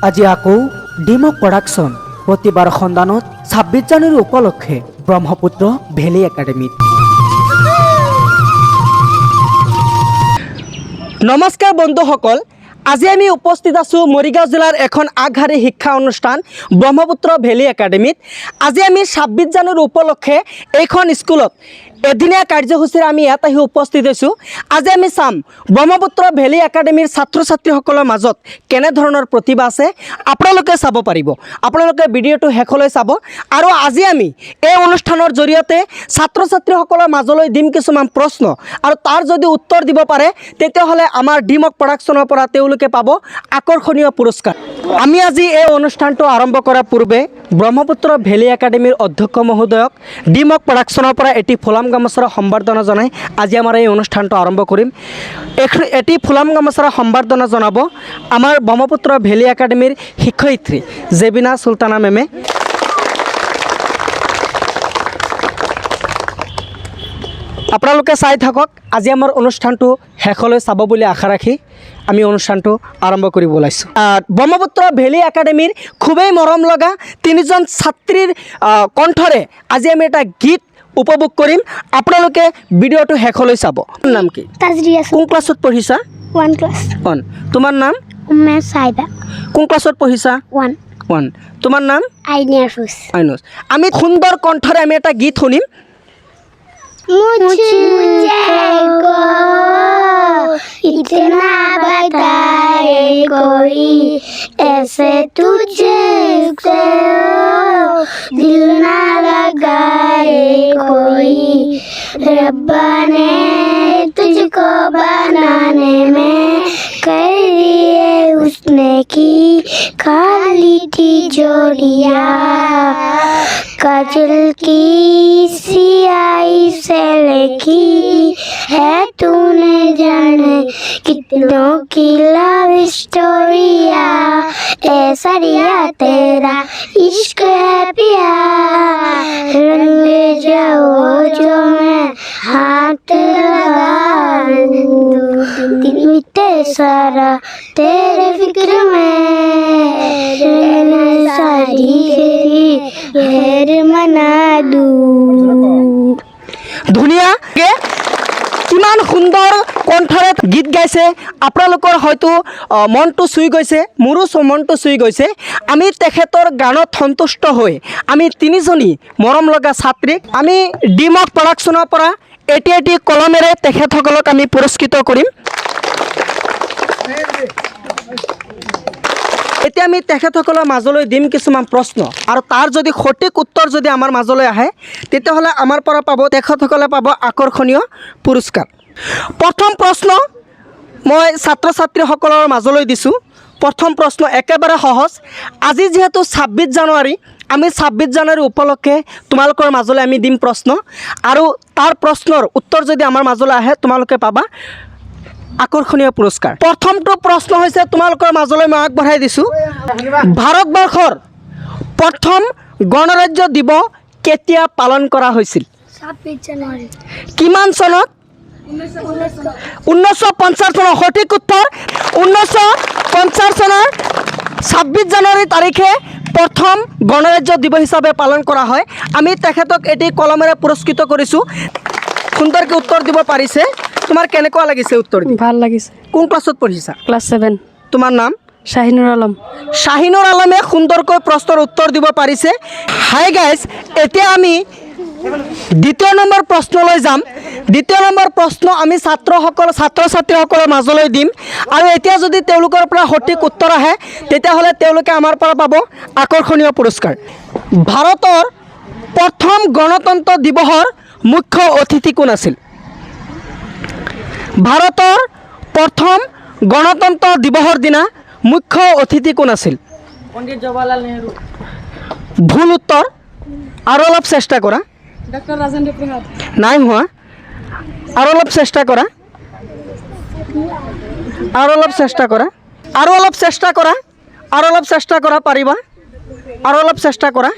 আজি আকৌ ডিমক প্ৰডাকশ্যন প্ৰতিবাৰ সন্ধানত 26 জানুৱাৰী উপলক্ষে ব্ৰহ্মপুত্ৰ ভেলী একাডেমীত। নমস্কাৰ বন্ধুসকল, আজি আমি উপস্থিত আছোঁ মৰিগাঁও জিলাৰ এখন আগশাৰী শিক্ষা অনুষ্ঠান ব্ৰহ্মপুত্ৰ ভেলী একাডেমীত। আজি আমি 26 জানুৱাৰী উপলক্ষে এইখন স্কুলত এদিনীয়া কাৰ্যসূচীৰে আমি ইয়াত আহি উপস্থিত হৈছোঁ। আজি আমি চাম ব্ৰহ্মপুত্ৰ ভেলী একাডেমীৰ ছাত্ৰ ছাত্ৰীসকলৰ মাজত কেনেধৰণৰ প্ৰতিভা আছে আপোনালোকে চাব পাৰিব। আপোনালোকে ভিডিঅ'টো শেষলৈ চাব। আৰু আজি আমি এই অনুষ্ঠানৰ জৰিয়তে ছাত্ৰ ছাত্ৰীসকলৰ মাজলৈ দিম কিছুমান প্ৰশ্ন, আৰু তাৰ যদি উত্তৰ দিব পাৰে তেতিয়াহ'লে আমাৰ ডিমক প্ৰডাকশ্যনৰ পৰা তেওঁলোকে পাব আকৰ্ষণীয় পুৰস্কাৰ। আমি আজি এই অনুষ্ঠানটো আৰম্ভ কৰাৰ পূৰ্বে ব্ৰহ্মপুত্ৰ ভেলী একাডেমীৰ অধ্যক্ষ মহোদয়ক ডিমক প্ৰডাকশ্যনৰ পৰা এটি ফুলাম গামোচাৰে সম্বৰ্ধনা জনাই আজি আমাৰ এই অনুষ্ঠানটো আৰম্ভ কৰিম। এটি ফুলাম গামোচাৰে সম্বৰ্ধনা জনাব আমাৰ ব্ৰহ্মপুত্ৰ ভেলী একাডেমীৰ শিক্ষয়িত্ৰী জেবিনা চুলতানা মেমে। আপোনালোকে চাই থাকক। আজি আমাৰ অনুষ্ঠানটো শেষলৈ চাব বুলি আশা ৰাখি আমি অনুষ্ঠানটো আৰম্ভ কৰিব ওলাইছোঁ। ব্ৰহ্মপুত্ৰ ভেলী একাডেমীৰ খুবেই মৰম লগা তিনিজন ছাত্ৰীৰ কণ্ঠৰে আজি আমি এটা গীত উপভোগ কৰিম। আপোনালোকে ভিডিঅ'টো শেষলৈ চাব। নাম কি? কোন ক্লাছত পঢ়িছা? 1 class. 1। তোমাৰ নাম? Saida. কোন ক্লাছত পঢ়িছা? 1. 1। তোমাৰ নাম? Ainiarus. আইনুছ। আমি সুন্দৰ কণ্ঠৰে আমি এটা গীত শুনিম। मुझको इतना बताए कोई ऐसे तुझसे दिल ना लगाए कोई रब्बा ने तुझको बनाने में कर दिए उसने की खाली थी जोड़िया काजल की सियाही से लिखी है तूने जाने कितनों की लव स्टोरिया ऐसा रिया तेरा इश्क है पिया रंग जाओ जो मैं हाथ लगाऊं दिन बीते सारा तेरे फिक्र में रहना सारी हेर मना दूं। ধুনীয়াকৈ কিমান সুন্দৰ কণ্ঠৰে গীত গাইছে। আপোনালোকৰ হয়তো মনটো চুই গৈছে, মোৰো মনটো চুই গৈছে। আমি তেখেতৰ গানত সন্তুষ্ট হৈ আমি তিনিজনী মৰম লগা ছাত্ৰীক আমি ডিমক প্ৰডাকশ্যনৰ পৰা এটি কলমেৰে তেখেতসকলক আমি পুৰস্কৃত কৰিম। এতিয়া আমি তেখেতসকলৰ মাজলৈ দিম কিছুমান প্ৰশ্ন, আৰু তাৰ যদি সঠিক উত্তৰ যদি আমাৰ মাজলৈ আহে তেতিয়াহ'লে আমাৰ পৰা পাব তেখেতসকলে পাব আকৰ্ষণীয় পুৰস্কাৰ। প্ৰথম প্ৰশ্ন মই ছাত্ৰ ছাত্ৰীসকলৰ মাজলৈ দিছোঁ। প্ৰথম প্ৰশ্ন একেবাৰে সহজ। আজি যিহেতু 26 জানুৱাৰী, আমি 26 জানুৱাৰী উপলক্ষে তোমালোকৰ মাজলৈ আমি দিম প্ৰশ্ন, আৰু তাৰ প্ৰশ্নৰ উত্তৰ যদি আমাৰ মাজলৈ আহে তোমালোকে পাবা আকৰ্ষণীয় পুৰস্কাৰ। প্ৰথমটো প্ৰশ্ন হৈছে তোমালোকৰ মাজলৈ মই আগবঢ়াই দিছোঁ। ভাৰতবৰ্ষৰ প্ৰথম গণৰাজ্য দিৱস কেতিয়া পালন কৰা হৈছিল? 26 জানুৱাৰী। কিমান চনত? 1950 চনৰ। সঠিক উত্তৰ 1950 চনৰ 26 জানুৱাৰী তাৰিখে প্ৰথম গণৰাজ্য দিৱস হিচাপে পালন কৰা হয়। আমি তেখেতক এটি কলমেৰে পুৰস্কৃত কৰিছোঁ। সুন্দৰকৈ উত্তৰ দিব পাৰিছে। তোমাৰ কেনেকুৱা লাগিছে উত্তৰ দি? ভাল লাগিছে। কোন ক্লাছত পঢ়িছা? ক্লাছ 7। তোমাৰ নাম? শাহিনুৰ আলম। শাহিনুৰ আলমে সুন্দৰকৈ প্ৰশ্নৰ উত্তৰ দিব পাৰিছে। হাই গাইজ, এতিয়া আমি দ্বিতীয় নম্বৰ প্ৰশ্নলৈ যাম। দ্বিতীয় নম্বৰ প্ৰশ্ন আমি ছাত্ৰ ছাত্ৰীসকলৰ মাজলৈ দিম, আৰু এতিয়া যদি তেওঁলোকৰ পৰা সঠিক উত্তৰ আহে তেতিয়াহ'লে তেওঁলোকে আমাৰ পৰা পাব আকৰ্ষণীয় পুৰস্কাৰ। ভাৰতৰ প্ৰথম গণতন্ত্ৰ দিৱসৰ মুখ্য অতিথি কোন আছিল? ভাৰতৰ প্ৰথম গণতন্ত্ৰ দিৱসৰ দিনা মুখ্য অতিথি কোন আছিল? পণ্ডিত জৱাহৰলাল নেহৰু। ভুল উত্তৰ। আৰু অলপ চেষ্টা কৰা। ডক্টৰ ৰাজেন্দ্ৰ প্ৰসাদ। নাই হোৱা। আৰু অলপ চেষ্টা কৰা। আৰু অলপ চেষ্টা কৰা। আৰু অলপ চেষ্টা কৰা। আৰু অলপ চেষ্টা কৰা, পাৰিবা? আৰু অলপ চেষ্টা কৰা।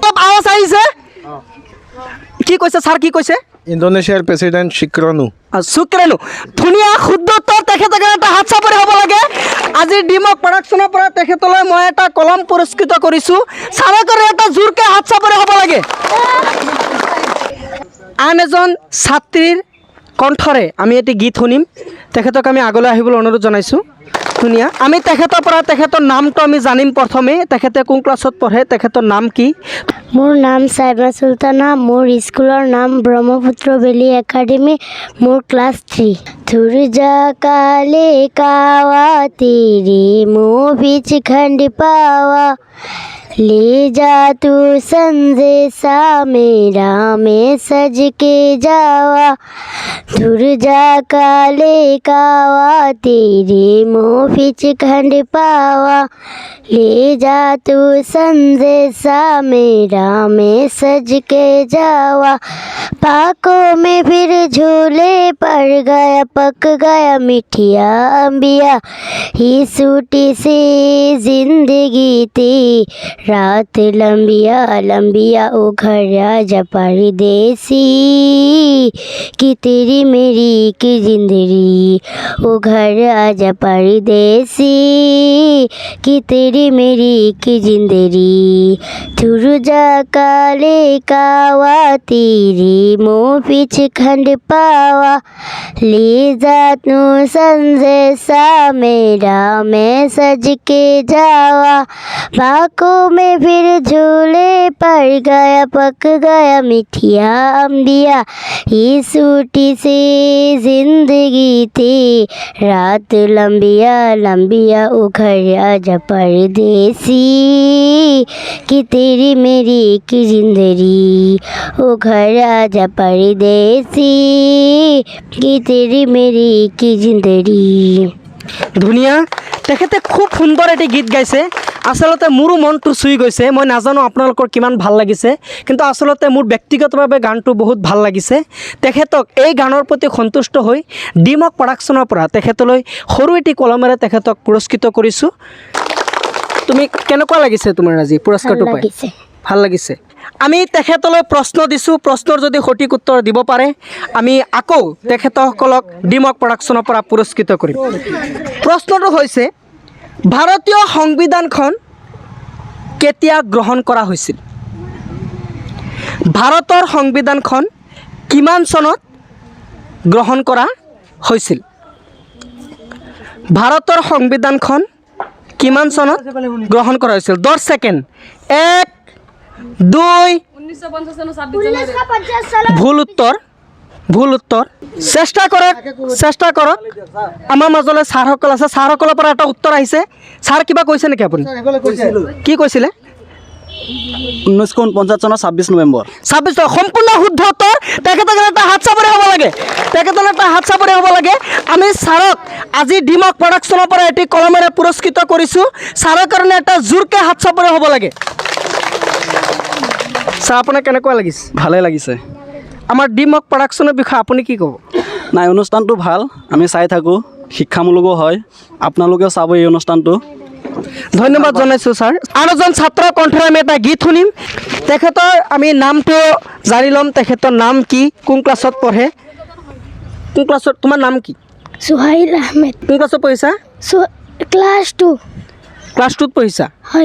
অলপ আৱাজ আহিছে। কি কৈছে ছাৰ? কি কৈছে? ইণ্ডোনেছিয়াৰ প্ৰেচিডেণ্ট চিক্ৰনো। শুক্ৰেণু ধুনীয়া শুদ্ধ উত্তৰ তেখেতৰ কাৰণে এটা হাত চাপৰি হ'ব লাগে আজি ডিমক প্ৰডাকশ্যনৰ পৰা তেখেতলৈ মই এটা কলম পুৰস্কৃত কৰিছোঁ ছাৰৰ কাৰণে এটা জোৰকৈ হাত চাপৰি হ'ব লাগে আন এজন ছাত্ৰীৰ কণ্ঠৰে আমি এটি গীত শুনিম তেখেতক আমি আগলৈ আহিবলৈ অনুৰোধ জনাইছোঁ ধুনীয়া আমি তেখেতৰ পৰা তেখেতৰ নামটো আমি জানিম প্ৰথমে তেখেতে কোন ক্লাছত পঢ়ে তেখেতৰ নাম কি মোৰ নাম চাইবা চুলতানা মোৰ স্কুলৰ নাম ব্ৰহ্মপুত্ৰ ভেলী একাডেমি মোৰ ক্লাছ 3 ধুৰজা কালে কাৱা তেৰে মুँह बीच खंड पावा ले जा तू संदेशा मेरा मैं सज के जावा धुरजा काले कावा तेरे मुँह बीच खंड पावा ले जा तू संदेशा मेरा मैं सज के जावा पाकों में फिर झूले पड़ गया पक गया मिठिया अंबिया ही सूटी से जिंदगी थी रात लंबिया लंबिया ओ घर आजा परदेसी कि तेरी मेरी की जिंदगी ओ घर आजा परदेसी कि तेरी मेरी की जिंदगी धुरजा काले कावा तेरी मुँह बीच खंड पावा ले जा तू संदेशा मेरा मैं सज के जावा बाकों में फिर झूले पड़ गया पक गया मिठिया अंबिया ये सूटी से जिंदगी थी रात लंबिया लंबिया ओ घर आजा परदेसी कि तेरी मेरी की जिंदगी ओ घर आजा परदेसी कि तेरी मेरी की जिंदगी ধুনীয়া তেখেতে খুব সুন্দৰ এটি গীত গাইছে আচলতে মোৰো মনটো চুই গৈছে মই নাজানো আপোনালোকৰ কিমান ভাল লাগিছে কিন্তু আচলতে মোৰ ব্যক্তিগতভাৱে গানটো বহুত ভাল লাগিছে তেখেতক এই গানৰ প্ৰতি সন্তুষ্ট হৈ ডিমক প্ৰডাকশ্যনৰ পৰা তেখেতলৈ সৰু এটি কলমেৰে তেখেতক পুৰস্কৃত কৰিছোঁ তুমি কেনেকুৱা লাগিছে তোমাৰ আজি পুৰস্কাৰটো পাই ভাল লাগিছে আমি তেখেতলৈ প্ৰশ্ন দিছোঁ প্ৰশ্নৰ যদি সঠিক উত্তৰ দিব পাৰে আমি আকৌ তেখেতসকলক ডিমক প্ৰডাকশ্যনৰ পৰা পুৰস্কৃত কৰিম প্ৰশ্নটো হৈছে ভাৰতীয় সংবিধানখন কেতিয়া গ্ৰহণ কৰা হৈছিল ভাৰতৰ সংবিধানখন কিমান চনত গ্ৰহণ কৰা হৈছিল ভাৰতৰ সংবিধানখন কিমান চনত গ্ৰহণ কৰা হৈছিল 10 ছেকেণ্ড 1 2 1950 চনৰ 26 জানুৱাৰী ভুল উত্তৰ চেষ্টা কৰক আমাৰ মাজলৈ ছাৰসকল আছে ছাৰসকলৰ পৰা এটা উত্তৰ আহিছে ছাৰ কিবা কৈছে নেকি আপুনি কি কৈছিলে 1949 চনৰ 26 নৱেম্বৰ 26 সম্পূৰ্ণ শুদ্ধ উত্তৰ তেখেতক এটা হাত চাপৰি হ'ব লাগে তেখেতক এটা হাত চাপৰি হ'ব লাগে আমি ছাৰক আজি ডিমক প্ৰডাকশ্যনৰ পৰা এটি কলমেৰে পুৰস্কৃত কৰিছোঁ ছাৰৰ কাৰণে এটা জোৰকৈ হাত চাপৰি হ'ব লাগে ছাৰ আপোনাৰ কেনেকুৱা লাগিছে ভালে লাগিছে আমাৰ ডিমক প্ৰডাকশ্যনৰ বিষয়ে আপুনি কি ক'ব নাই অনুষ্ঠানটো ভাল আমি চাই থাকোঁ শিক্ষামূলকো হয় আপোনালোকেও চাব এই অনুষ্ঠানটো ধন্যবাদ জনাইছোঁ ছাৰ আৰু এজন ছাত্ৰৰ কণ্ঠৰে আমি এটা গীত শুনিম তেখেতৰ আমি নামটো জানি ল'ম তেখেতৰ নাম কি কোন ক্লাছত পঢ়ে কোন ক্লাছত তোমাৰ নাম কি सुहाइल अहमद কোন ক্লাছত পঢ়িছা क्लास 2 ক্লাছ 2ত পঢ়িছা है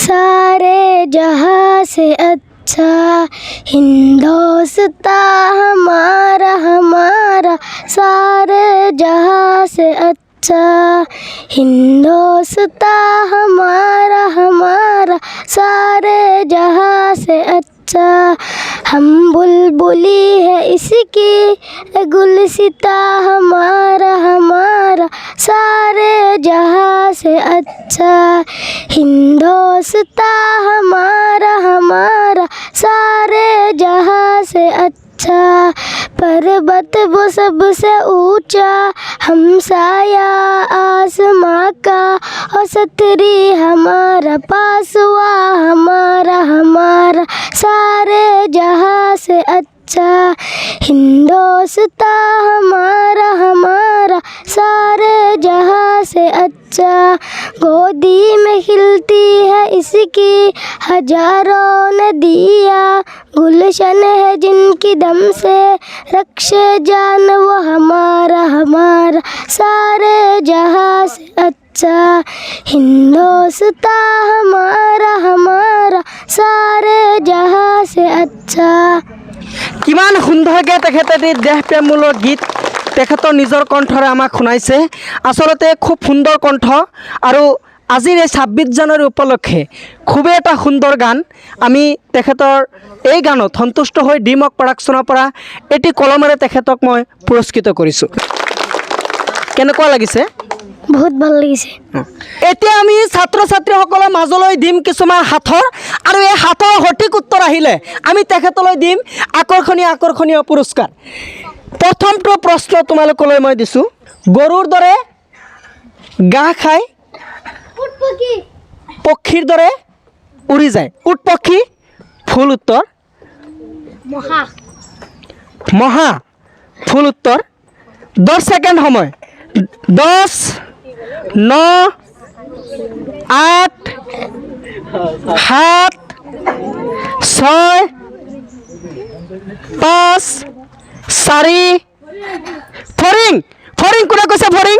सारे जहाँ से अच्छा हिंदोस्ता हमारा हमारा सारे जहाँ से अच्छा हिंदोस्ता हमारा हमारा सारे जहाँ से अच्छा हम बुलबुली है इसकी गुलसिता हमारा हमारा सारे जहाँ से अच्छा हिंदोस्ता हमारा हमारा सारे जहाँ से अच्छा पर्वत वो सबसे ऊंचा हमसाया आसमां का और सतरी हमारा पासवा हमारा हमारा सारे जहाँ से अच्छा हिंदोस्ता हमारा हमारा सारे जहाँ से अच्छा गोदी में खिलती है इसकी हजारों नदियाँ गुलशन है जिनकी दम से रक्षे जान वो हमारा हमारा सारे जहाँ से अच्छा हिंदोस्तां हमारा हमारा सारे जहाँ से अच्छा। কিমান সুন্দৰকৈ তেখেতে দেশ প্ৰেমমূলক গীত তেখেতৰ নিজৰ কণ্ঠৰে আমাক শুনাইছে। আচলতে খুব সুন্দৰ কণ্ঠ আৰু আজিৰ এই 26 জানুৱাৰী উপলক্ষে খুবেই এটা সুন্দৰ গান আমি তেখেতৰ এই গানত সন্তুষ্ট হৈ ডিমক প্ৰডাকশ্যনৰ পৰা এটি কলমেৰে তেখেতক মই পুৰস্কৃত কৰিছোঁ। কেনেকুৱা লাগিছে? बहुत ভাল লাগিছে। এতিয়া আমি ছাত্ৰ ছাত্ৰীসকলৰ মাজলৈ দিম কিছুমান হাতৰ আৰু এই হাতৰ সঠিক উত্তৰ আহিলে আমি তেখেতলৈ দিম আকৰ্ষণীয় পুৰস্কাৰ। প্ৰথমটো প্ৰশ্ন তোমালোকলৈ মই দিছোঁ, গৰুৰ দৰে ঘাঁহ খাই পক্ষীৰ দৰে উৰি যায়, উট পক্ষী ফুল উত্তৰ, মহা ফুল উত্তৰ। 10 ছেকেণ্ড সময়, 10 9 8 7 6 5 4 ফৰিং ফৰিং কোনে কৈছে? ফৰিং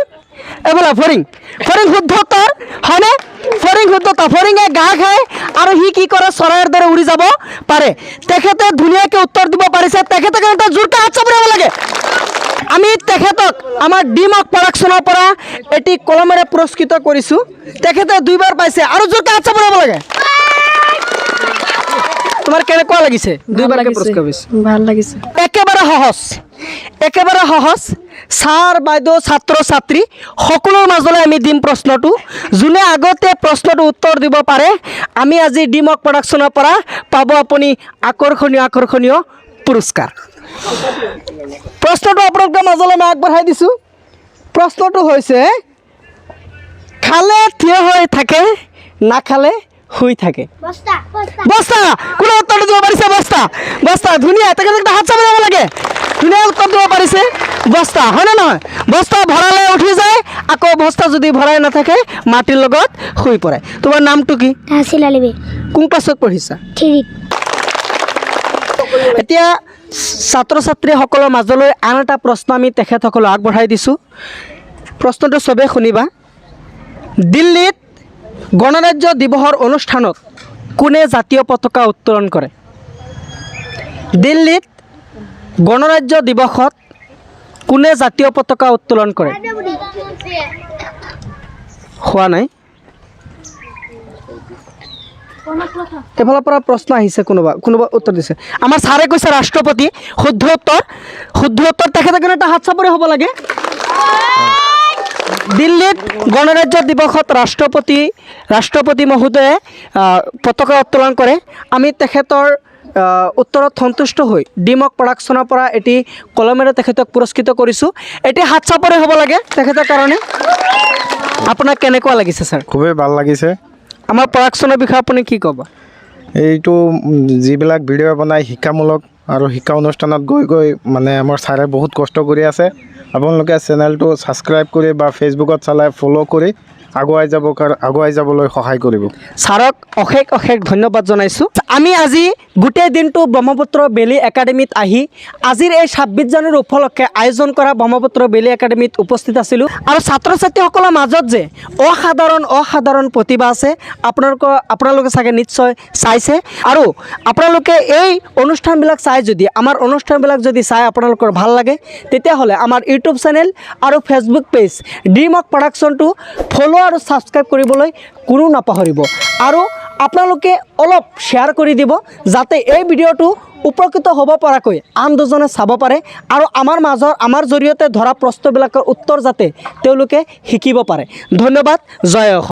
এইবোলা ফৰিং শুদ্ধ উত্তৰ হয়নে? ফৰিং শুদ্ধ উত্তৰ। ফৰিঙে ঘাঁহ খায় আৰু সি কি কৰে? চৰাইৰ দৰে উৰি যাব পাৰে। তেখেতে ধুনীয়াকৈ উত্তৰ দিব পাৰিছে। তেখেতে কিন্তু জোৰকৈ হাত চাপৰিব লাগে। আমি তেখেতক আমাৰ ডিমক প্ৰডাকশ্যনৰ পৰা এটি কলমেৰে পুৰস্কৃত কৰিছোঁ। তেখেতে 2বাৰ পাইছে আৰু জোৰকৈ হাত চাপৰিব লাগে। তোমাৰ কেনেকুৱা লাগিছে? 2বাৰকৈ পুৰস্কাৰ পাইছে। ভাল লাগিছে। একেবাৰে সহজ। ছাৰ বাইদেউ ছাত্ৰ ছাত্ৰী সকলোৰ মাজলৈ আমি দিম প্ৰশ্নটো। যোনে আগতে প্ৰশ্নটো উত্তৰ দিব পাৰে আমি আজি ডিমক প্ৰডাকশ্যনৰ পৰা পাব আপুনি আকৰ্ষণীয় পুৰস্কাৰ। প্ৰশ্নটো আপোনালোকৰ মাজলৈ মই আগবঢ়াই দিছোঁ। প্ৰশ্নটো হৈছে, খালে থিয় হৈ থাকে, নাখালে শুই থাকে। বস্তা কোনে উত্তৰটো দিব পাৰিছে? বস্তা ধুনীয়া। তেখেতে হাত চাপৰি যাব লাগে। ধুনীয়া উত্তৰ দিব পাৰিছে। বস্তা হয়নে নহয়? বস্তা ভৰালে উঠি যায়, আকৌ বস্তা যদি ভৰাই নাথাকে মাটিৰ লগত শুই পৰে। তোমাৰ নামটো কি? হাছিলা লিবি কোন ক্লাছত পঢ়িছা? 3 এতিয়া ছাত্ৰ ছাত্ৰীসকলৰ মাজলৈ আন এটা প্ৰশ্ন আমি তেখেতসকলক আগবঢ়াই দিছোঁ। প্ৰশ্নটো চবেই শুনিবা। দিল্লীত গণৰাজ্য দিৱসৰ অনুষ্ঠানত কোনে জাতীয় পতাকা উত্তোলন কৰে? দিল্লীত গণৰাজ্য দিৱসত কোনে জাতীয় পতাকা উত্তোলন কৰে? হোৱা নাই? এফালৰ পৰা প্ৰশ্ন আহিছে, কোনোবা উত্তৰ দিছে। আমাৰ ছাৰে কৈছে ৰাষ্ট্ৰপতি। শুদ্ধ উত্তৰ। তেখেতে কিন্তু এটা হাত চাপৰি হ'ব লাগে। দিল্লীত গণৰাজ্য দিৱসত ৰাষ্ট্ৰপতি মহোদয়ে পতাকা উত্তোলন কৰে। আমি তেখেতৰ উত্তৰত সন্তুষ্ট হৈ ডিমক প্ৰডাকশ্যনৰ পৰা এটি কলমেৰে তেখেতক পুৰস্কৃত কৰিছোঁ। এটি হাত চাপৰি হ'ব লাগে তেখেতৰ কাৰণে। আপোনাক কেনেকুৱা লাগিছে ছাৰ? খুবেই ভাল লাগিছে। আমাৰ প্ৰডাকশ্যনৰ বিষয়ে আপুনি কি ক'ব? এইটো যিবিলাক ভিডিঅ' বনাই শিক্ষামূলক আৰু শিক্ষা অনুষ্ঠানত গৈ মানে আমাৰ ছাৰে বহুত কষ্ট কৰি আছে। আপোনালোকে চেনেলটো ছাবস্ক্ৰাইব কৰি বা ফেচবুকত চালাই ফ'ল' কৰি আগুৱাই যাবলৈ সহায় কৰিব। ছাৰক অশেষ ধন্যবাদ জনাইছোঁ। আমি আজি গোটেই দিনটো ব্ৰহ্মপুত্ৰ বেলী একাডেমীত আহি আজিৰ এই 26 জানুৱাৰী উপলক্ষে আয়োজন কৰা ব্ৰহ্মপুত্ৰ বেলী একাডেমীত উপস্থিত আছিলোঁ। আৰু ছাত্ৰ ছাত্ৰীসকলৰ মাজত যে অসাধাৰণ প্ৰতিভা আছে আপোনালোকে চাগে নিশ্চয় চাইছে। আৰু আপোনালোকে এই অনুষ্ঠানবিলাক আমাৰ অনুষ্ঠানবিলাক যদি চাই আপোনালোকৰ ভাল লাগে তেতিয়াহ'লে আমাৰ ইউটিউব চেনেল আৰু ফেচবুক পেজ ডিমক প্ৰডাকশ্যনটো ফ'ল' আৰু ছাবস্ক্ৰাইব কৰিবলৈ কোনো নাপাহৰিব। আৰু আপোনালোকে অলপ শ্বেয়াৰ কৰি দিব যাতে এই ভিডিঅ'টো উপকৃত হ'ব পৰাকৈ আন দুজনে চাব পাৰে আৰু আমাৰ জৰিয়তে ধৰা প্ৰশ্নবিলাকৰ উত্তৰ যাতে তেওঁলোকে শিকিব পাৰে। ধন্যবাদ। জয় অসম।